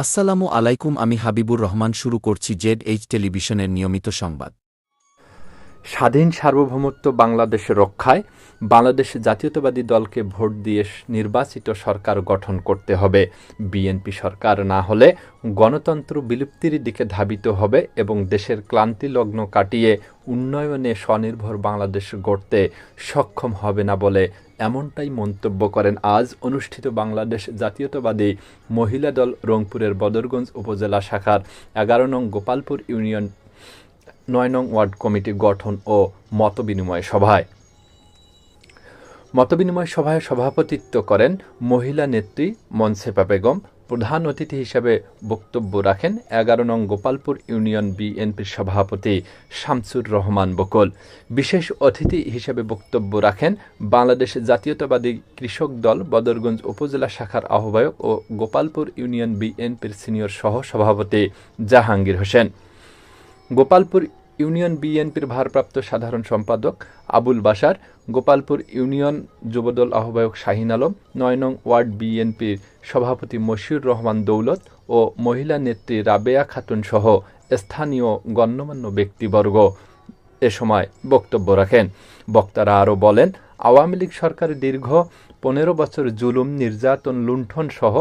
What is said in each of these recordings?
আসসালামু আলাইকুম, আমি হাবিবুর রহমান। শুরু করছি ZH টেলিভিশনের নিয়মিত সংবাদ। স্বাধীন সার্বভৌমত্ব বাংলাদেশ রক্ষায় বাংলাদেশ জাতীয়তাবাদী দলকে ভোট দিয়ে নির্বাচিত সরকার গঠন করতে হবে। বিএনপি সরকার না হলে গণতন্ত্র বিলুপ্তির দিকে ধাবিত হবে এবং দেশের ক্লান্তি লগ্ন কাটিয়ে উন্নয়নে স্বনির্ভর বাংলাদেশ গড়তে সক্ষম হবে না বলে এমনটাই মন্তব্য করেন আজ অনুষ্ঠিত বাংলাদেশ জাতীয়তাবাদী মহিলা দল রংপুরের বদরগঞ্জ উপজেলা শাখার 11 নং গোপালপুর ইউনিয়ন 9 নং ওয়ার্ড কমিটি গঠন ও মতবিনিময় সভায়। মতবিনিময় সভায় সভাপতিত্ব করেন মহিলা নেত্রী মনসেপা বেগম। প্রধান অতিথি হিসেবে বক্তব্য রাখেন 11 নং গোপালপুর ইউনিয়ন বিএনপির সভাপতি শামসুর রহমান বকুল। বিশেষ অতিথি হিসেবে বক্তব্য রাখেন বাংলাদেশ জাতীয়তাবাদী কৃষক দল বদরগঞ্জ উপজেলা শাখার আহ্বায়ক ও গোপালপুর ইউনিয়ন বিএনপির সিনিয়র সহ সভাপতি জাহাঙ্গীর হোসেন। গোপালপুর ইউনিয়ন বিএনপির ভারপ্রাপ্ত সাধারণ সম্পাদক আবুল বাশার, গোপালপুর ইউনিয়ন যুবদল আহ্বায়ক শাহিন আলম, 9 নং ওয়ার্ড বিএনপির সভাপতি মশিউর রহমান দৌলত ও মহিলা নেত্রী রাবেয়া খাতুন সহ স্থানীয় গণ্যমান্য ব্যক্তিবর্গ এ সময় বক্তব্য রাখেন। বক্তারা আরও বলেন, আওয়ামী লীগ সরকার দীর্ঘ 15 বছর জুলুম, নির্যাতন, লুণ্ঠন সহ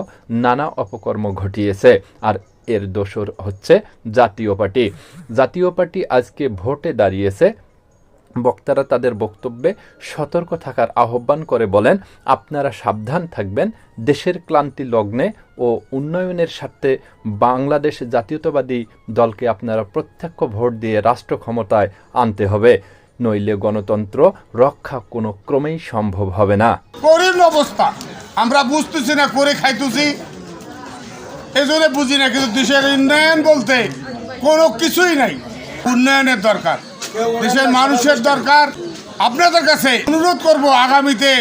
নানা অপকর্ম ঘটিয়েছে, আর এর দোসর হচ্ছে জাতীয় পার্টি। জাতীয় পার্টি আজকে ভোটে দাঁড়িয়েছে। বক্তারা তাদের বক্তব্যে সতর্ক থাকার আহ্বান করে বলেন, আপনারা সাবধান থাকবেন। দেশের ক্লান্তি লগ্নে ও উন্নয়নের স্বার্থে বাংলাদেশ জাতীয়তাবাদী দলকে আপনারা প্রত্যক্ষ ভোট দিয়ে রাষ্ট্র ক্ষমতায় আনতে হবে, নইলে গণতন্ত্র রক্ষা কোনো ক্রমেই সম্ভব হবে না। কঠিন অবস্থা আমরা বুঝতেছি না, করে খাইতেছি, এই জন্য বুঝি না। কিন্তু দেশের উন্নয়ন বলতে কোনো কিছুই নাই। উন্নয়নের দরকার, দেশের মানুষের দরকার। আপনাদের কাছে অনুরোধ করব, আগামীতে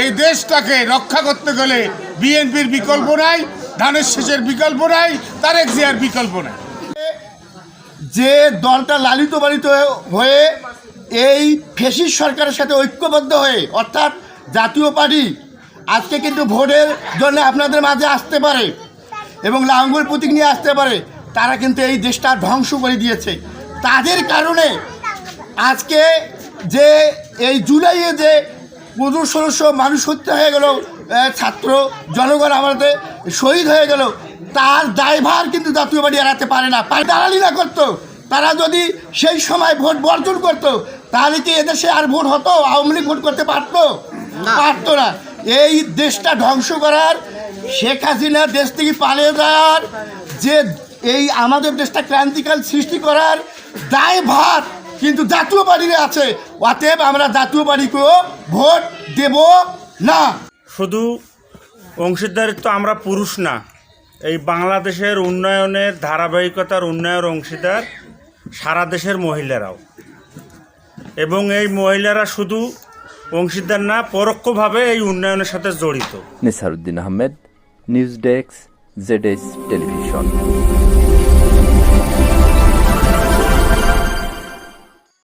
এই দেশটাকে রক্ষা করতে গেলে বিএনপির বিকল্প নাই, ধানের শীষের বিকল্প নাই, তারেক জিয়ার বিকল্প নাই। যে দলটা লালিত পালিত হয়ে এই ফ্যাসিস্ট সরকারের সাথে ঐক্যবদ্ধ হয়ে, অর্থাৎ জাতীয় পার্টি আজকে কিন্তু ভোটের জন্য আপনাদের মাঝে আসতে পারে এবং লাঙ্গল প্রতীক নিয়ে আসতে পারে, তারা কিন্তু এই দেশটা ধ্বংস করে দিয়েছে। তাদের কারণে আজকে যে এই জুলাইয়ে যে 1500 মানুষ হত্যা হয়ে গেল, ছাত্র জনগণ আমাদের শহীদ হয়ে গেল, তার দায়ভার কিন্তু জাতীয় পার্টি এড়াতে পারে না। দালালি না করতো, তারা যদি সেই সময় ভোট বর্জন করতো, তাহলে কি এদেশে আর ভোট হতো? আওয়ামী লীগ ভোট করতে পারতো না। এই দেশটা ধ্বংস করার, শেখ হাসিনা দেশ থেকে পালিয়ে যাওয়ার, যে এই আমাদের দেশটা ক্রান্তিকাল সৃষ্টি করার দায়ভার কিন্তু জাতীয় পার্টির আছে। অতএব আমরা জাতীয় পার্টিকেও ভোট দেব না। শুধু অংশীদারিত্ব আমরা পুরুষ না, এই বাংলাদেশের উন্নয়নের ধারাবাহিকতার উন্নয়নের অংশীদার সারা দেশের মহিলারাও, এবং এই মহিলারা শুধু অংশীদার না, পরোক্ষভাবে এই উন্নয়নের সাথে জড়িত। Nisaruddin Ahmed, news desk, ZH television.